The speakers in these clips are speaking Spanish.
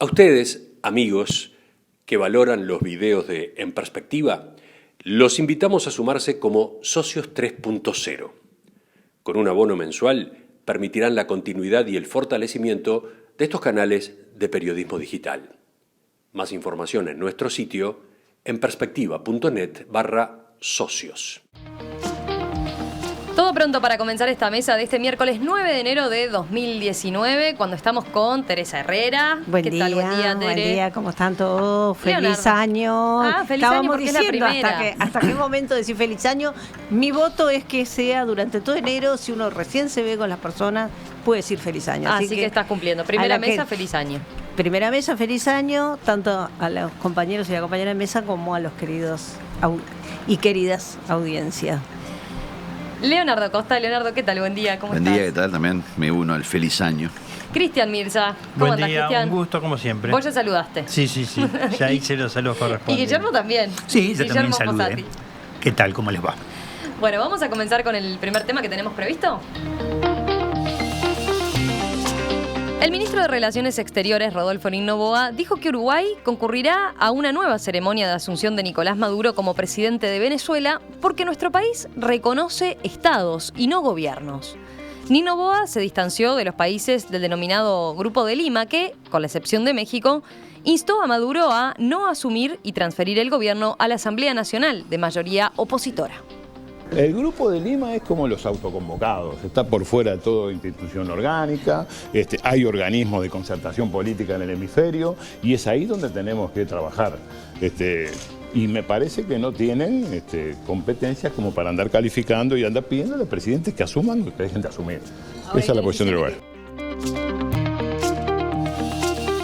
A ustedes, amigos, que valoran los videos de En Perspectiva, los invitamos a sumarse como socios 3.0. Con un abono mensual permitirán la continuidad y el fortalecimiento de estos canales de periodismo digital. Más información en nuestro sitio enperspectiva.net/socios. Todo pronto para comenzar esta mesa de este miércoles 9 de enero de 2019, cuando estamos con Teresa Herrera. ¿Qué tal? Buen día, Tere. Buen día, ¿cómo están todos? ¡Feliz Leonardo. año! Feliz Estábamos año porque diciendo es la primera. hasta qué momento decir feliz año. Mi voto es que sea durante todo enero, si uno recién se ve con las personas, puede decir feliz año. Así que estás cumpliendo. Primera mesa, feliz año. Primera mesa, feliz año, tanto a los compañeros y la compañera de mesa como a los queridos y queridas audiencias. Leonardo Costa. Leonardo, ¿qué tal? Buen día, ¿cómo estás? Buen día, ¿qué tal? También me uno al feliz año. Cristian Mirza, ¿cómo andás, Cristian? Buen día, un gusto como siempre. Vos ya saludaste. Sí, ya hice los saludos correspondientes. Y Guillermo también. Sí, yo Guillermo también saludé. Posati. ¿Qué tal? ¿Cómo les va? Bueno, vamos a comenzar con el primer tema que tenemos previsto. El ministro de Relaciones Exteriores, Rodolfo Noboa, dijo que Uruguay concurrirá a una nueva ceremonia de asunción de Nicolás Maduro como presidente de Venezuela porque nuestro país reconoce estados y no gobiernos. Noboa se distanció de los países del denominado Grupo de Lima que, con la excepción de México, instó a Maduro a no asumir y transferir el gobierno a la Asamblea Nacional de mayoría opositora. El Grupo de Lima es como los autoconvocados, está por fuera de toda institución orgánica, hay organismos de concertación política en el hemisferio y es ahí donde tenemos que trabajar. Y me parece que no tienen competencias como para andar calificando y andar pidiendo a los presidentes que asuman lo que dejen de asumir. Esa es la posición del Uruguay.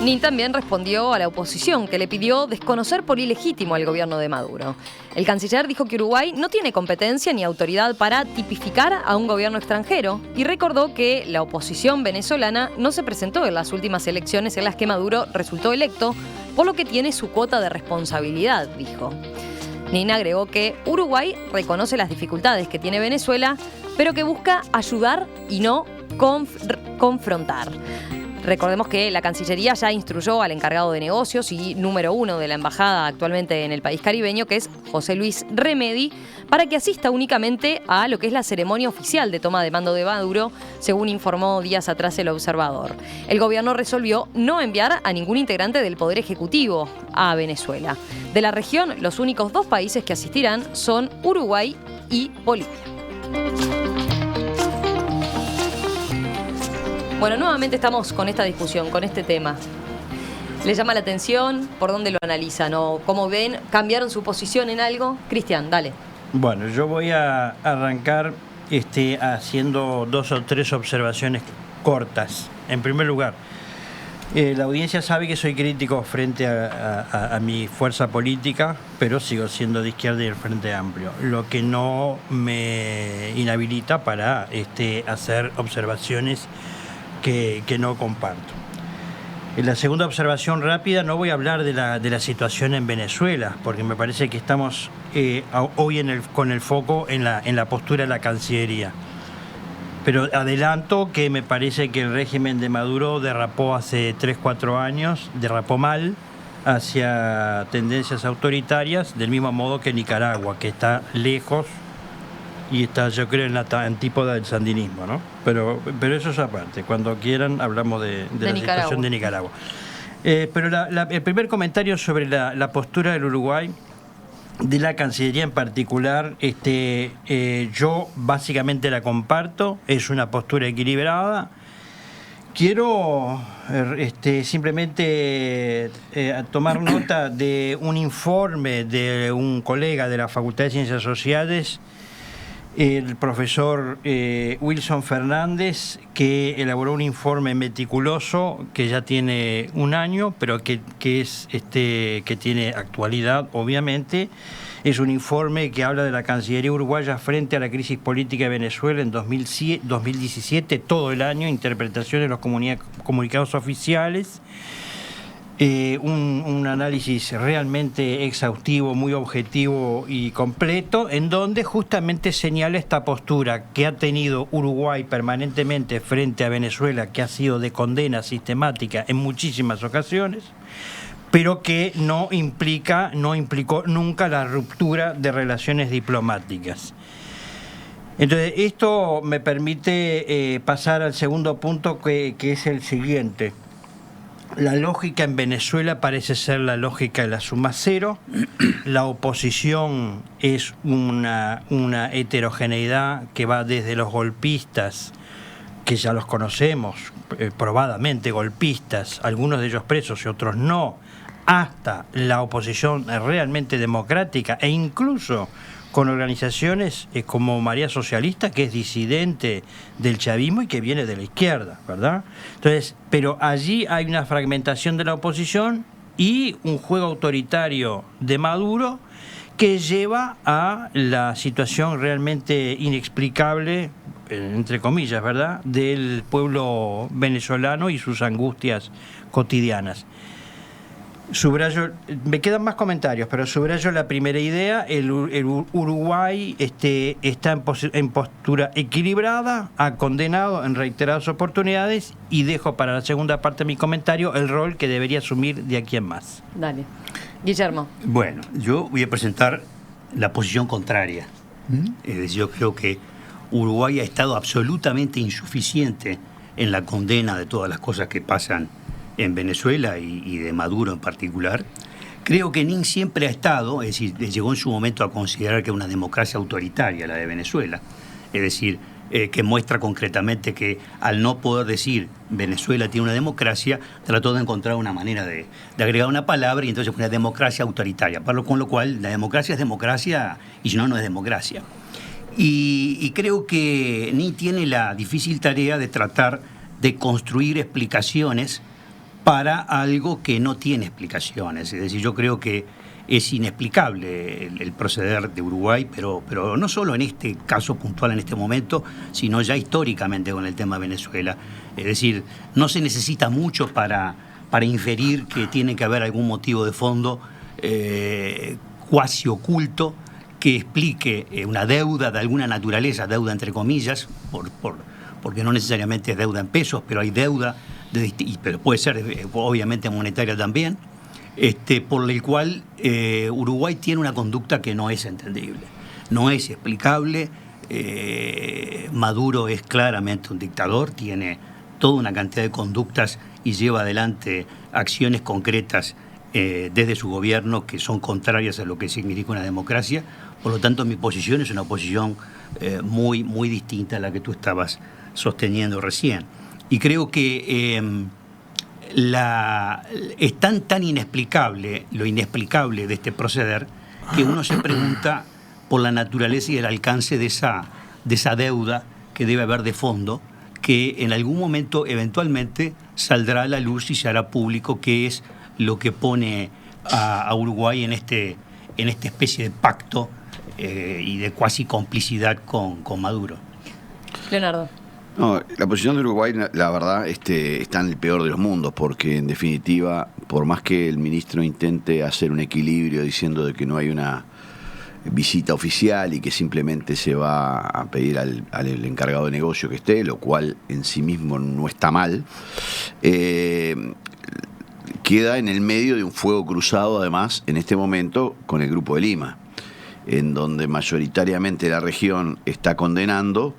Nin también respondió a la oposición, que le pidió desconocer por ilegítimo al gobierno de Maduro. El canciller dijo que Uruguay no tiene competencia ni autoridad para tipificar a un gobierno extranjero y recordó que la oposición venezolana no se presentó en las últimas elecciones en las que Maduro resultó electo, por lo que tiene su cuota de responsabilidad, dijo. Nin agregó que Uruguay reconoce las dificultades que tiene Venezuela, pero que busca ayudar y no confrontar. Recordemos que la Cancillería ya instruyó al encargado de negocios y número 1 de la embajada actualmente en el país caribeño, que es José Luis Remedi, para que asista únicamente a lo que es la ceremonia oficial de toma de mando de Maduro, según informó días atrás El Observador. El gobierno resolvió no enviar a ningún integrante del Poder Ejecutivo a Venezuela. De la región, los únicos 2 países que asistirán son Uruguay y Bolivia. Bueno, nuevamente estamos con esta discusión, con este tema. ¿Les llama la atención? ¿Por dónde lo analizan? ¿O cómo ven? ¿Cambiaron su posición en algo? Cristian, dale. Bueno, yo voy a arrancar haciendo 2 o 3 observaciones cortas. En primer lugar, la audiencia sabe que soy crítico frente a mi fuerza política, pero sigo siendo de izquierda y del Frente Amplio, lo que no me inhabilita para hacer observaciones que no comparto. En la segunda observación rápida, no voy a hablar de la situación en Venezuela, porque me parece que estamos hoy con el foco en la postura de la Cancillería. Pero adelanto que me parece que el régimen de Maduro derrapó hace 3-4 años, derrapó mal hacia tendencias autoritarias, del mismo modo que Nicaragua, que está lejos y está, yo creo, en la antípoda del sandinismo, ¿no? Pero eso es aparte. Cuando quieran hablamos de la situación de Nicaragua. Pero el primer comentario sobre la postura del Uruguay, de la Cancillería en particular, yo básicamente la comparto. Es una postura equilibrada. Quiero simplemente tomar nota de un informe de un colega de la Facultad de Ciencias Sociales, el profesor Wilson Fernández, que elaboró un informe meticuloso que ya tiene un año, pero que tiene actualidad, obviamente. Es un informe que habla de la Cancillería uruguaya frente a la crisis política de Venezuela en 2017, todo el año, interpretación de los comunicados oficiales. un análisis realmente exhaustivo, muy objetivo y completo, en donde justamente señala esta postura que ha tenido Uruguay permanentemente frente a Venezuela, que ha sido de condena sistemática en muchísimas ocasiones, pero que no implicó nunca la ruptura de relaciones diplomáticas. Entonces, esto me permite pasar al segundo punto, que es el siguiente. La lógica en Venezuela parece ser la lógica de la suma cero. La oposición es una heterogeneidad que va desde los golpistas, que ya los conocemos, probadamente golpistas, algunos de ellos presos y otros no, hasta la oposición realmente democrática, e incluso con organizaciones como María Socialista, que es disidente del chavismo y que viene de la izquierda, ¿verdad? Entonces, pero allí hay una fragmentación de la oposición y un juego autoritario de Maduro que lleva a la situación realmente inexplicable, entre comillas, ¿verdad?, del pueblo venezolano y sus angustias cotidianas. Subrayo, me quedan más comentarios, pero subrayo la primera idea. El Uruguay está en postura equilibrada, ha condenado en reiteradas oportunidades, y dejo para la segunda parte de mi comentario el rol que debería asumir de aquí en más. Dale. Guillermo. Bueno, yo voy a presentar la posición contraria. Es decir, yo creo que Uruguay ha estado absolutamente insuficiente en la condena de todas las cosas que pasan en Venezuela y de Maduro en particular. Creo que ni siempre ha estado, es decir, llegó en su momento a considerar que es una democracia autoritaria la de Venezuela, es decir, que muestra concretamente que al no poder decir Venezuela tiene una democracia, trató de encontrar una manera de agregar una palabra, y entonces fue una democracia autoritaria, con lo cual la democracia es democracia y si no, no es democracia. Y creo que ni tiene la difícil tarea de tratar de construir explicaciones para algo que no tiene explicaciones. Es decir, yo creo que es inexplicable el proceder de Uruguay, pero no solo en este caso puntual, en este momento, sino ya históricamente con el tema de Venezuela. Es decir, no se necesita mucho para inferir que tiene que haber algún motivo de fondo cuasi oculto que explique una deuda de alguna naturaleza, deuda entre comillas, porque no necesariamente es deuda en pesos, pero hay deuda, pero puede ser obviamente monetaria también, por el cual Uruguay tiene una conducta que no es entendible, no es explicable. Maduro es claramente un dictador, tiene toda una cantidad de conductas y lleva adelante acciones concretas desde su gobierno que son contrarias a lo que significa una democracia. Por lo tanto, mi posición es una posición muy, muy distinta a la que tú estabas sosteniendo recién. Y creo que es tan inexplicable lo inexplicable de este proceder que uno se pregunta por la naturaleza y el alcance de esa deuda que debe haber de fondo, que en algún momento eventualmente saldrá a la luz y se hará público qué es lo que pone a Uruguay en esta especie de pacto y de cuasi complicidad con Maduro. Leonardo. No, la posición de Uruguay, la verdad, está en el peor de los mundos, porque en definitiva, por más que el ministro intente hacer un equilibrio diciendo de que no hay una visita oficial y que simplemente se va a pedir al encargado de negocio que esté, lo cual en sí mismo no está mal, queda en el medio de un fuego cruzado, además, en este momento, con el Grupo de Lima, en donde mayoritariamente la región está condenando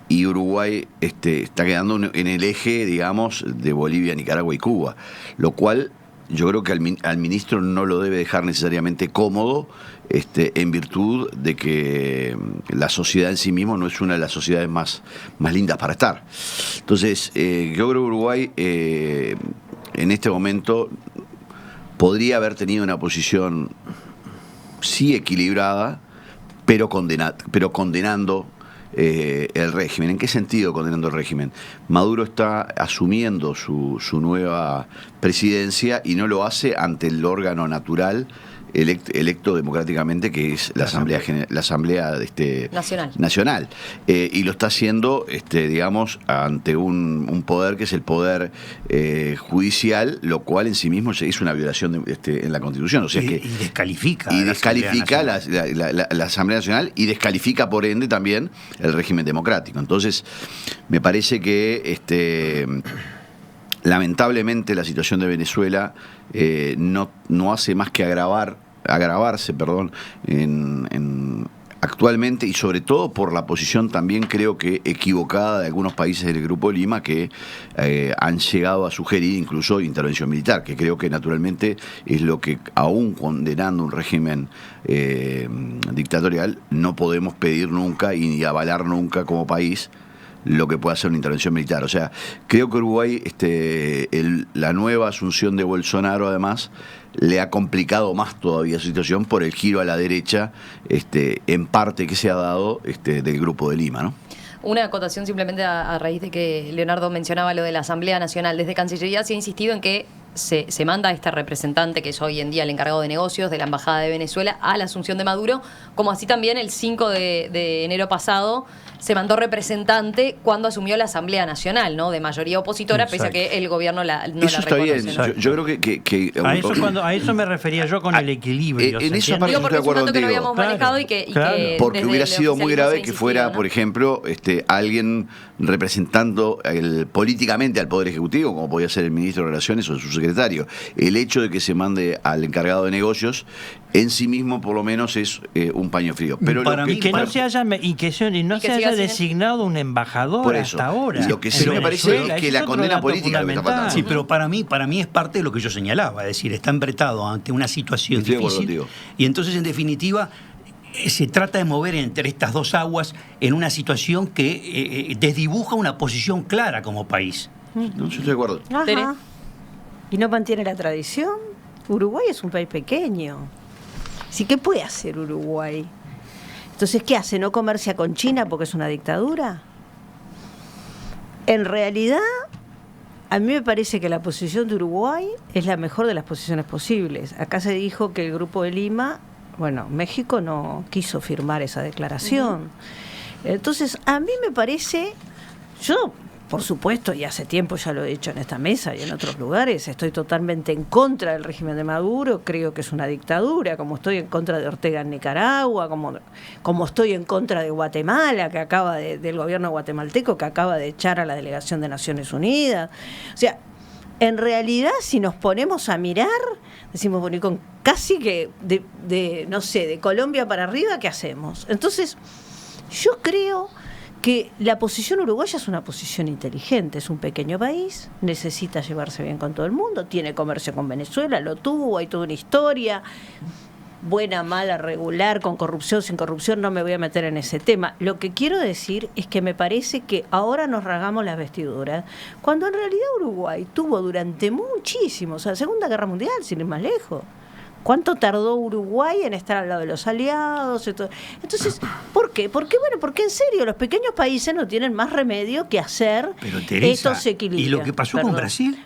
y Uruguay está quedando en el eje, digamos, de Bolivia, Nicaragua y Cuba, lo cual yo creo que al ministro no lo debe dejar necesariamente cómodo, en virtud de que la sociedad en sí mismo no es una de las sociedades más lindas para estar. Entonces, yo creo que Uruguay en este momento podría haber tenido una posición sí equilibrada, pero condenando el régimen. ¿En qué sentido condenando el régimen? Maduro está asumiendo su nueva presidencia y no lo hace ante el órgano natural electo democráticamente, que es la Asamblea Nacional. Y lo está haciendo, digamos, ante un poder que es el poder judicial, lo cual en sí mismo es una violación en la Constitución. O sea, y descalifica. Y descalifica la Asamblea Nacional y descalifica, por ende, también el régimen democrático. Entonces, me parece que lamentablemente la situación de Venezuela no hace más que agravarse actualmente, y sobre todo por la posición también, creo que equivocada, de algunos países del Grupo de Lima, que han llegado a sugerir incluso intervención militar, que creo que naturalmente es lo que, aún condenando un régimen dictatorial, no podemos pedir nunca y ni avalar nunca como país lo que pueda ser una intervención militar. O sea, creo que Uruguay, la nueva asunción de Bolsonaro, además, le ha complicado más todavía su situación por el giro a la derecha, en parte que se ha dado del Grupo de Lima, ¿no? Una acotación simplemente a raíz de que Leonardo mencionaba lo de la Asamblea Nacional. Desde Cancillería se ha insistido en que se manda a este representante, que es hoy en día el encargado de negocios de la Embajada de Venezuela, a la asunción de Maduro, como así también el 5 de enero pasado se mandó representante cuando asumió la Asamblea Nacional, ¿no? De mayoría opositora, pese a que el gobierno no la reconoce. Eso está bien. Yo creo que a eso me refería yo con el equilibrio. En esa parte porque es un dato que no habíamos manejado y que porque hubiera sido muy grave que fuera, ¿no? por ejemplo, alguien representando políticamente al Poder Ejecutivo, como podía ser el ministro de Relaciones o su secretario. El hecho de que se mande al encargado de negocios en sí mismo, por lo menos, es un paño frío. Pero no se haya designado un embajador hasta ahora. Lo que sí me parece es que la condena política lo que está faltando. Sí, pero para mí es parte de lo que yo señalaba, es decir, está embretado ante una situación difícil, y entonces, en definitiva, se trata de mover entre estas dos aguas en una situación que desdibuja una posición clara como país. No, yo estoy de acuerdo. Ajá. ¿Y no mantiene la tradición? Uruguay es un país pequeño. Así que, ¿qué puede hacer Uruguay? Entonces, ¿qué hace? ¿No comercia con China porque es una dictadura? En realidad, a mí me parece que la posición de Uruguay es la mejor de las posiciones posibles. Acá se dijo que el Grupo de Lima, México no quiso firmar esa declaración. Entonces, a mí me parece, yo, por supuesto, y hace tiempo ya lo he dicho en esta mesa y en otros lugares, estoy totalmente en contra del régimen de Maduro, creo que es una dictadura, como estoy en contra de Ortega en Nicaragua, como estoy en contra de Guatemala, del gobierno guatemalteco, que acaba de echar a la delegación de Naciones Unidas. O sea, en realidad, si nos ponemos a mirar, decimos, bueno, y con casi que de Colombia para arriba, ¿qué hacemos? Entonces, yo creo que la posición uruguaya es una posición inteligente, es un pequeño país, necesita llevarse bien con todo el mundo, tiene comercio con Venezuela, lo tuvo, hay toda una historia, buena, mala, regular, con corrupción, sin corrupción, no me voy a meter en ese tema. Lo que quiero decir es que me parece que ahora nos rasgamos las vestiduras, cuando en realidad Uruguay tuvo durante muchísimos, la Segunda Guerra Mundial, sin ir más lejos. ¿Cuánto tardó Uruguay en estar al lado de los aliados? Entonces, ¿por qué? Porque en serio, los pequeños países no tienen más remedio que hacer estos equilibrios. ¿Y lo que pasó con Brasil?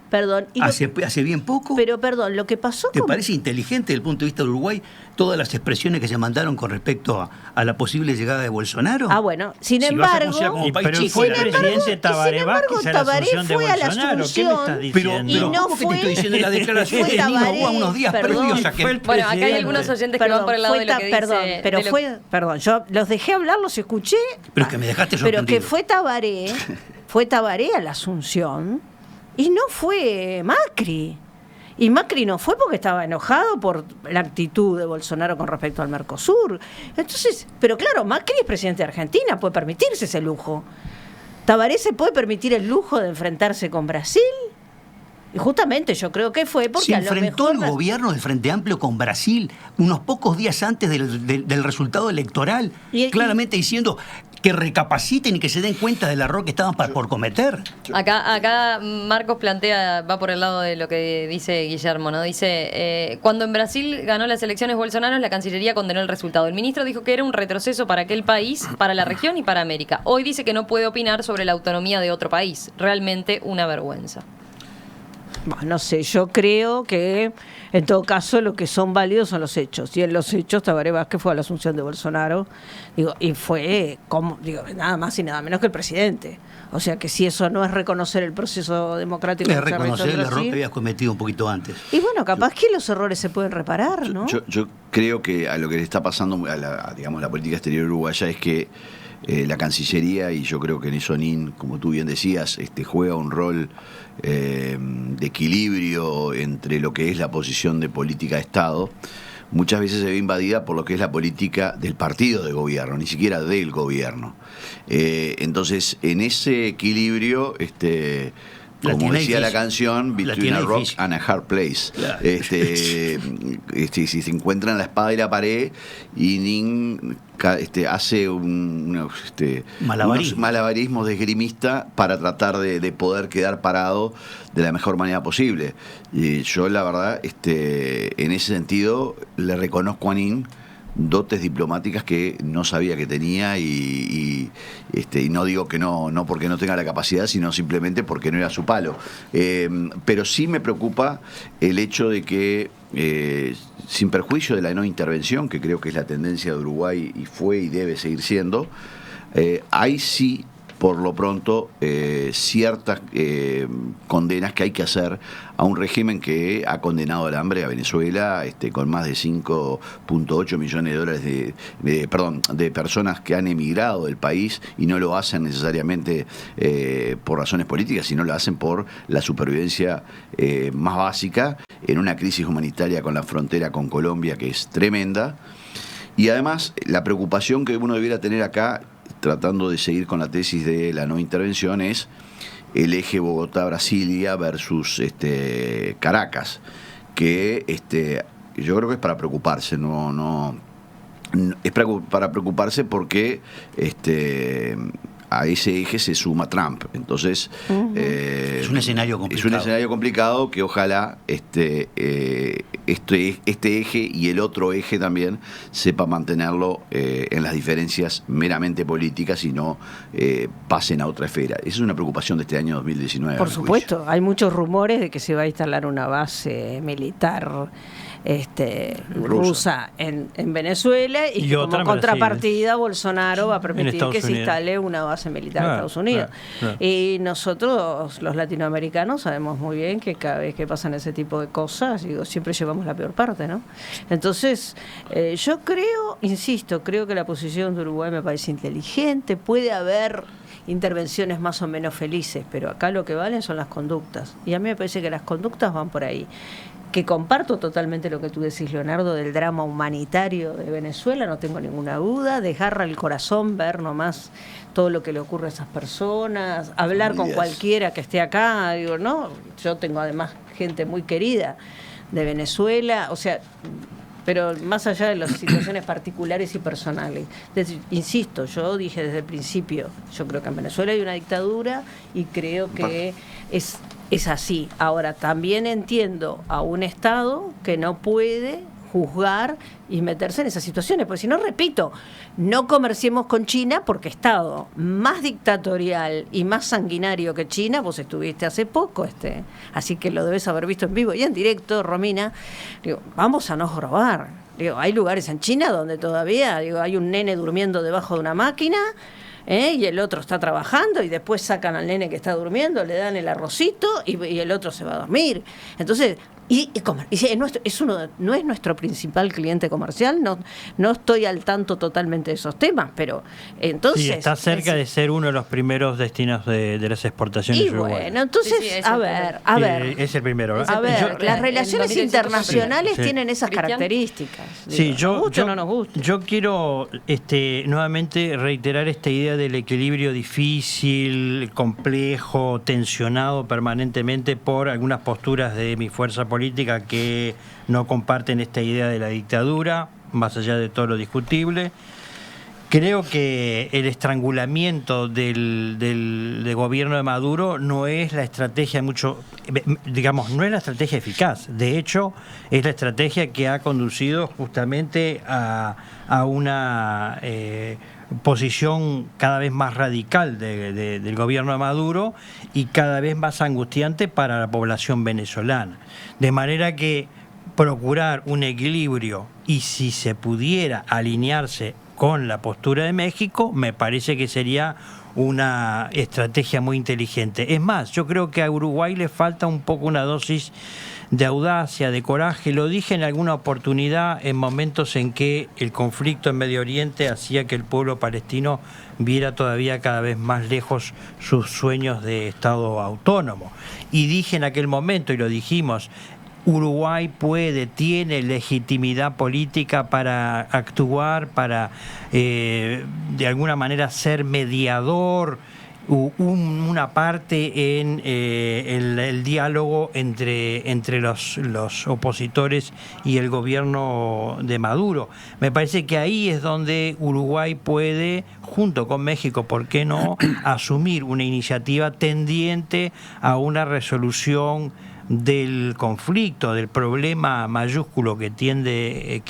Hace bien poco. Pero lo que pasó ¿Te parece inteligente desde el punto de vista de Uruguay todas las expresiones que se mandaron con respecto a la posible llegada de Bolsonaro? Sin embargo, Tabaré fue a la asunción. Pero ¿cómo que te estoy diciendo la declaración de Lima a unos días previos a que... Bueno, acá hay algunos oyentes que van por el lado de lo que dice... Perdón, yo los dejé hablar, los escuché. Pero que me dejaste sorprendido. Pero que fue Tabaré a la asunción y no fue Macri. Y Macri no fue porque estaba enojado por la actitud de Bolsonaro con respecto al Mercosur. Entonces, pero claro, Macri es presidente de Argentina, puede permitirse ese lujo. ¿Tabaré se puede permitir el lujo de enfrentarse con Brasil? Y justamente yo creo que fue porque se enfrentó el gobierno del Frente Amplio con Brasil unos pocos días antes del resultado electoral, claramente diciendo que recapaciten y que se den cuenta del error que estaban por cometer. Acá Marcos va por el lado de lo que dice Guillermo, ¿no? Dice, cuando en Brasil ganó las elecciones Bolsonaro, la Cancillería condenó el resultado. El ministro dijo que era un retroceso para aquel país, para la región y para América. Hoy dice que no puede opinar sobre la autonomía de otro país. Realmente una vergüenza. Bueno, no sé, yo creo que en todo caso lo que son válidos son los hechos. Y en los hechos Tabaré Vázquez fue a la asunción de Bolsonaro, y fue como, nada más y nada menos que el presidente. O sea que si eso no es reconocer el proceso democrático, Es reconocer el error que habías cometido un poquito antes. Y bueno, capaz que los errores se pueden reparar, ¿no? Yo creo que a lo que le está pasando a la política exterior uruguaya es que la Cancillería, y yo creo que en eso Nin, como tú bien decías, juega un rol de equilibrio entre lo que es la posición de política de Estado. Muchas veces se ve invadida por lo que es la política del partido de gobierno, ni siquiera del gobierno. Entonces, en ese equilibrio, como decía la canción, Between a Rock and a Hard Place. Claro. Si se encuentran la espada y la pared, y Nin hace unos malabarismos de esgrimista para tratar de poder quedar parado de la mejor manera posible. Y yo, la verdad, en ese sentido, le reconozco a Nin dotes diplomáticas que no sabía que tenía, y no digo que no porque no tenga la capacidad, sino simplemente porque no era su palo. Pero sí me preocupa el hecho de que, sin perjuicio de la no intervención, que creo que es la tendencia de Uruguay y fue y debe seguir siendo, hay sí, por lo pronto, ciertas condenas que hay que hacer a un régimen que ha condenado al hambre a Venezuela, con más de 5.8 millones de dólares de personas que han emigrado del país, y no lo hacen necesariamente por razones políticas, sino lo hacen por la supervivencia más básica, en una crisis humanitaria con la frontera con Colombia que es tremenda. Y además, la preocupación que uno debiera tener acá, tratando de seguir con la tesis de la no intervención, es el eje Bogotá-Brasilia versus Caracas, que yo creo que es para preocuparse, es para preocuparse porque a ese eje se suma Trump. Entonces, es un escenario complicado. Es un escenario complicado que ojalá este eje y el otro eje también sepa mantenerlo en las diferencias meramente políticas y no pasen a otra esfera. Esa es una preocupación de este año 2019. Por supuesto, hay muchos rumores de que se va a instalar una base militar rusa en Venezuela, y que como contrapartida Bolsonaro va a permitir que se instale una base militar en Estados Unidos. Y nosotros, los latinoamericanos, sabemos muy bien que cada vez que pasan ese tipo de cosas, siempre llevamos la peor parte, ¿no? Entonces, yo creo que la posición de Uruguay me parece inteligente. Puede haber intervenciones más o menos felices, pero acá lo que valen son las conductas, y a mí me parece que las conductas van por ahí. Que comparto totalmente lo que tú decís, Leonardo, del drama humanitario de Venezuela, no tengo ninguna duda, desgarra el corazón ver nomás todo lo que le ocurre a esas personas, hablar con cualquiera que esté acá, yo tengo además gente muy querida de Venezuela, o sea, pero más allá de las situaciones particulares y personales. Insisto, yo dije desde el principio, yo creo que en Venezuela hay una dictadura, y creo que es así. Ahora, también entiendo a un Estado que no puede juzgar y meterse en esas situaciones, porque si no, repito, no comerciemos con China, porque Estado más dictatorial y más sanguinario que China, vos estuviste hace poco, así que lo debes haber visto en vivo y en directo, Romina. Vamos a no jorobar. Hay lugares en China donde todavía hay un nene durmiendo debajo de una máquina, y el otro está trabajando, y después sacan al nene que está durmiendo, le dan el arrocito y el otro se va a dormir. Entonces, no es nuestro principal cliente comercial, no estoy al tanto totalmente de esos temas, pero entonces... Sí, está cerca de ser uno de los primeros destinos de las exportaciones uruguayas. Bueno, entonces, a ver. Es el primero, ¿verdad? A ver, las relaciones internacionales tienen esas características. Sí, nos gusta o no nos gusta. Yo quiero nuevamente reiterar esta idea del equilibrio difícil, complejo, tensionado permanentemente por algunas posturas de mi fuerza política que no comparten esta idea de la dictadura, más allá de todo lo discutible. Creo que el estrangulamiento del gobierno de Maduro no es la estrategia no es la estrategia eficaz. De hecho, es la estrategia que ha conducido justamente a posición cada vez más radical del gobierno de Maduro y cada vez más angustiante para la población venezolana. De manera que procurar un equilibrio y si se pudiera alinearse con la postura de México, me parece que sería una estrategia muy inteligente. Es más, yo creo que a Uruguay le falta un poco una dosis de audacia, de coraje. Lo dije en alguna oportunidad en momentos en que el conflicto en Medio Oriente hacía que el pueblo palestino viera todavía cada vez más lejos sus sueños de Estado autónomo. Y dije en aquel momento, y lo dijimos, Uruguay tiene legitimidad política para actuar, para de alguna manera ser mediador, una parte en el diálogo entre los opositores y el gobierno de Maduro. Me parece que ahí es donde Uruguay puede, junto con México, ¿por qué no?, asumir una iniciativa tendiente a una resolución del conflicto, del problema mayúsculo que tiene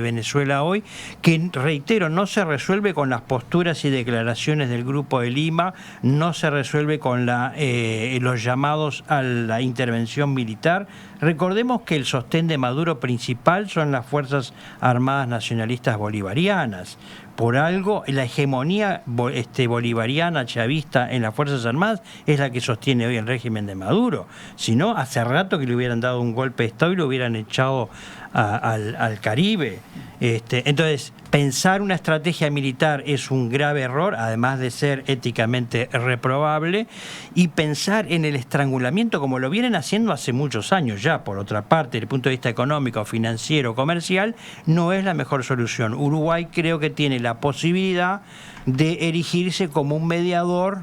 Venezuela hoy, que, reitero, no se resuelve con las posturas y declaraciones del Grupo de Lima, no se resuelve con los llamados a la intervención militar. Recordemos que el sostén de Maduro principal son las Fuerzas Armadas Nacionalistas Bolivarianas. Por algo, la hegemonía bolivariana, chavista en las Fuerzas Armadas es la que sostiene hoy el régimen de Maduro. Si no, hace rato que le hubieran dado un golpe de Estado y lo hubieran echado al Caribe. Entonces, pensar una estrategia militar es un grave error, además de ser éticamente reprobable, y pensar en el estrangulamiento, como lo vienen haciendo hace muchos años ya, por otra parte, desde el punto de vista económico, financiero, comercial, no es la mejor solución. Uruguay creo que tiene la posibilidad de erigirse como un mediador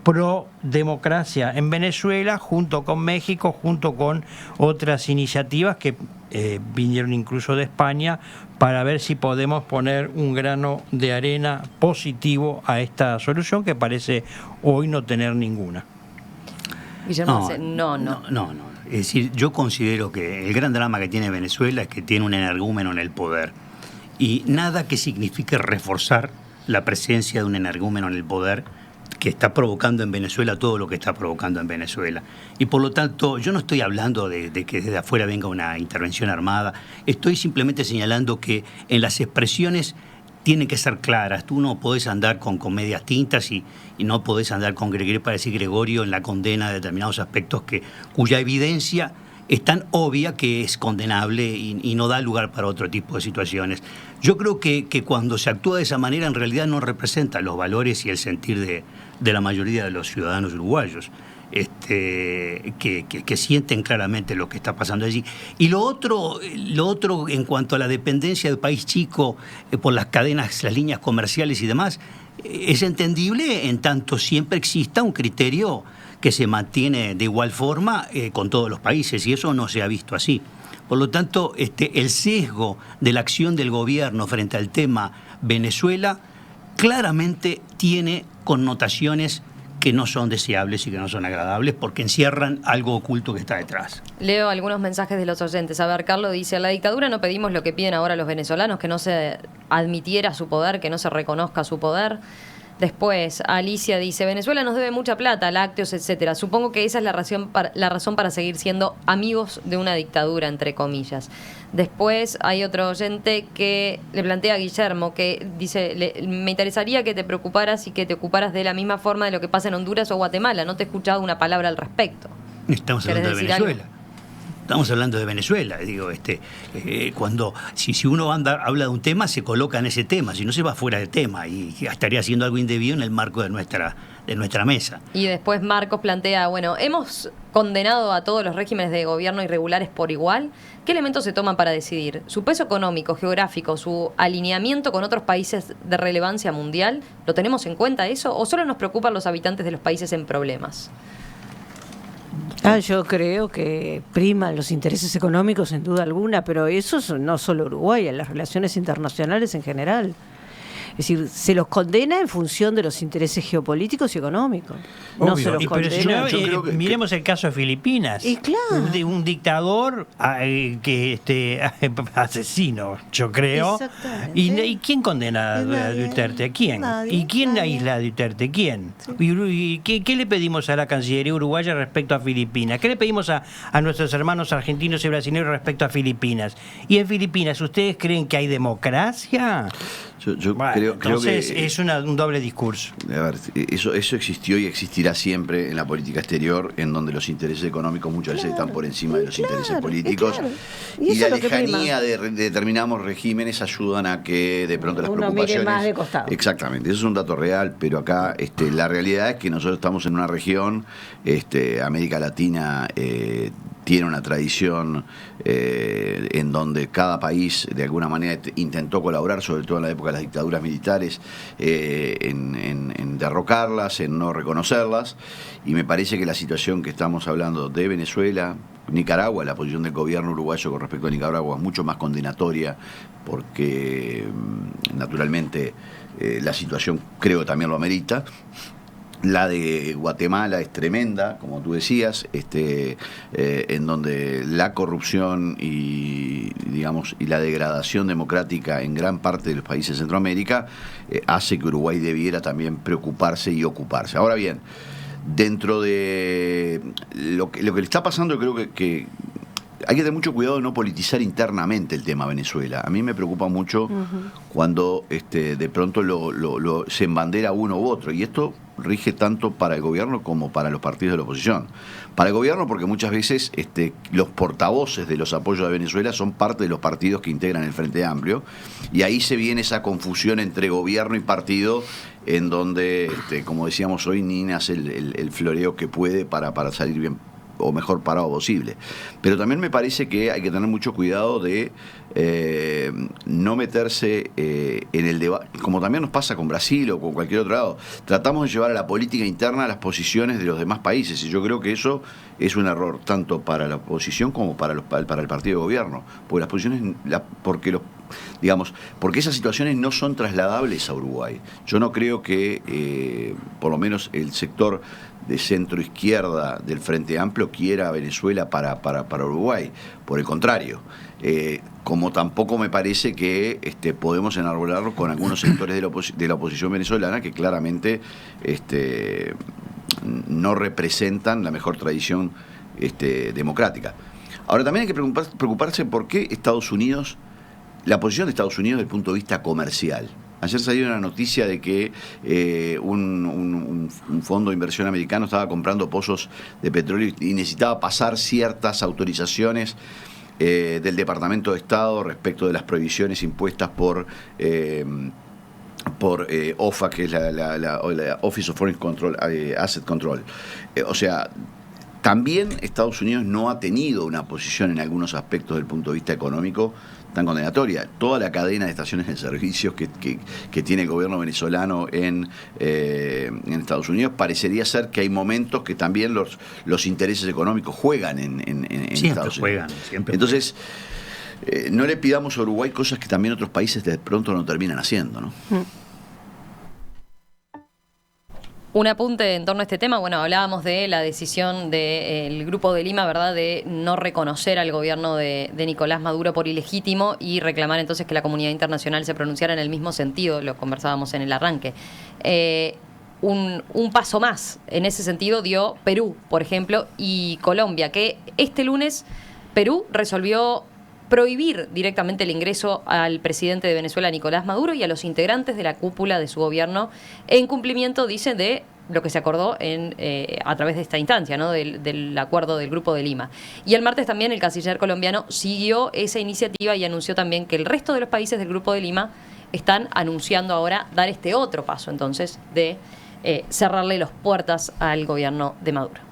pro democracia en Venezuela, junto con México, junto con otras iniciativas que vinieron incluso de España, para ver si podemos poner un grano de arena positivo a esta solución que parece hoy no tener ninguna. Guillermo, no. Es decir, yo considero que el gran drama que tiene Venezuela es que tiene un energúmeno en el poder. Y nada que signifique reforzar la presencia de un energúmeno en el poder que está provocando en Venezuela todo lo que está provocando en Venezuela. Y por lo tanto, yo no estoy hablando de que desde afuera venga una intervención armada, estoy simplemente señalando que en las expresiones tienen que ser claras. Tú no podés andar con medias tintas y no podés andar con Gregorio para decir Gregorio en la condena de determinados aspectos cuya evidencia es tan obvia que es condenable y no da lugar para otro tipo de situaciones. Yo creo que cuando se actúa de esa manera en realidad no representa los valores y el sentir de la mayoría de los ciudadanos uruguayos, que sienten claramente lo que está pasando allí. Y lo otro en cuanto a la dependencia del país chico por las cadenas, las líneas comerciales y demás, es entendible en tanto siempre exista un criterio que se mantiene de igual forma con todos los países, y eso no se ha visto así. Por lo tanto, el sesgo de la acción del gobierno frente al tema Venezuela claramente tiene connotaciones que no son deseables y que no son agradables porque encierran algo oculto que está detrás. Leo algunos mensajes de los oyentes. A ver, Carlos dice, en la dictadura no pedimos lo que piden ahora los venezolanos, que no se admitiera su poder, que no se reconozca su poder. Después, Alicia dice, Venezuela nos debe mucha plata, lácteos, etcétera. Supongo que esa es la razón para seguir siendo amigos de una dictadura, entre comillas. Después hay otro oyente que le plantea a Guillermo, que dice, me interesaría que te preocuparas y que te ocuparas de la misma forma de lo que pasa en Honduras o Guatemala. No te he escuchado una palabra al respecto. Estamos hablando de Venezuela. Estamos hablando de Venezuela, digo, si uno habla de un tema, se coloca en ese tema, si no se va fuera del tema y estaría haciendo algo indebido en el marco de nuestra mesa. Y después Marcos plantea, bueno, ¿hemos condenado a todos los regímenes de gobierno irregulares por igual? ¿Qué elementos se toman para decidir? ¿Su peso económico, geográfico, su alineamiento con otros países de relevancia mundial? ¿Lo tenemos en cuenta eso? ¿O solo nos preocupan los habitantes de los países en problemas? Yo creo que priman los intereses económicos sin duda alguna, pero eso no solo Uruguay, en las relaciones internacionales en general. Es decir, se los condena en función de los intereses geopolíticos y económicos. No se los Pero si condena. no, Yo creo que- miremos el caso de Filipinas. Y claro. Un dictador asesino, yo creo. Exactamente. ¿Y quién condena a Nadie. Duterte? ¿A quién? Nadie, ¿Y quién nadie. aísla a Duterte? ¿Quién? Sí. ¿Y qué le pedimos a la Cancillería uruguaya respecto a Filipinas? ¿Qué le pedimos a nuestros hermanos argentinos y brasileños respecto a Filipinas? ¿Y en Filipinas ustedes creen que hay democracia? Yo Bueno, creo entonces que es un doble discurso. a ver, eso existió y existirá siempre en la política exterior, en donde los intereses económicos muchas veces están por encima de los intereses políticos. claro. Y eso la es lo que lejanía de determinados regímenes ayudan a que de pronto las Uno mire preocupaciones... más de costado. Exactamente, eso es un dato real, pero acá la realidad es que nosotros estamos en una región, América Latina tiene una tradición en donde cada país de alguna manera intentó colaborar, sobre todo en la época de las dictaduras militares, en derrocarlas, en no reconocerlas, y me parece que la situación que estamos hablando de Venezuela, Nicaragua, la posición del gobierno uruguayo con respecto a Nicaragua es mucho más condenatoria, porque naturalmente la situación creo también lo amerita. La de Guatemala es tremenda, como tú decías, en donde la corrupción y la degradación democrática en gran parte de los países de Centroamérica hace que Uruguay debiera también preocuparse y ocuparse. Ahora bien, dentro de lo que le está pasando, yo creo que hay que tener mucho cuidado de no politizar internamente el tema Venezuela. A mí me preocupa mucho cuando de pronto se embandera uno u otro, y esto rige tanto para el gobierno como para los partidos de la oposición. Para el gobierno porque muchas veces los portavoces de los apoyos a Venezuela son parte de los partidos que integran el Frente Amplio, y ahí se viene esa confusión entre gobierno y partido, en donde, como decíamos hoy, Nina hace el floreo que puede para salir bien o mejor parado posible. Pero también me parece que hay que tener mucho cuidado de no meterse en el debate, como también nos pasa con Brasil o con cualquier otro lado. Tratamos de llevar a la política interna las posiciones de los demás países, y yo creo que eso es un error tanto para la oposición como para el partido de gobierno, porque las posiciones, porque esas situaciones no son trasladables a Uruguay. Yo no creo que por lo menos el sector de centro izquierda del Frente Amplio quiera a Venezuela para Uruguay. Por el contrario, como tampoco me parece que podemos enarbolarlo con algunos sectores de la oposición venezolana que claramente no representan la mejor tradición democrática. Ahora también hay que preocuparse por qué Estados Unidos, la posición de Estados Unidos desde el punto de vista comercial. Ayer salió una noticia de que un fondo de inversión americano estaba comprando pozos de petróleo y necesitaba pasar ciertas autorizaciones del Departamento de Estado respecto de las prohibiciones impuestas por OFA, que es la Office of Foreign Control, Asset Control. O sea, también Estados Unidos no ha tenido una posición en algunos aspectos del punto de vista económico tan condenatoria. Toda la cadena de estaciones de servicios que tiene el gobierno venezolano en Estados Unidos, parecería ser que hay momentos que también los intereses económicos juegan en Estados Unidos. Siempre Entonces, no le pidamos a Uruguay cosas que también otros países de pronto no terminan haciendo, ¿no? Un apunte en torno a este tema. Bueno, hablábamos de la decisión del Grupo de Lima, ¿verdad?, de no reconocer al gobierno de Nicolás Maduro por ilegítimo y reclamar entonces que la comunidad internacional se pronunciara en el mismo sentido. Lo conversábamos en el arranque. Un paso más en ese sentido dio Perú, por ejemplo, y Colombia, que este lunes Perú resolvió prohibir directamente el ingreso al presidente de Venezuela, Nicolás Maduro, y a los integrantes de la cúpula de su gobierno, en cumplimiento, dice, de lo que se acordó a través de esta instancia, ¿no?, del acuerdo del Grupo de Lima. Y el martes también el canciller colombiano siguió esa iniciativa y anunció también que el resto de los países del Grupo de Lima están anunciando ahora dar este otro paso, entonces, de cerrarle las puertas al gobierno de Maduro.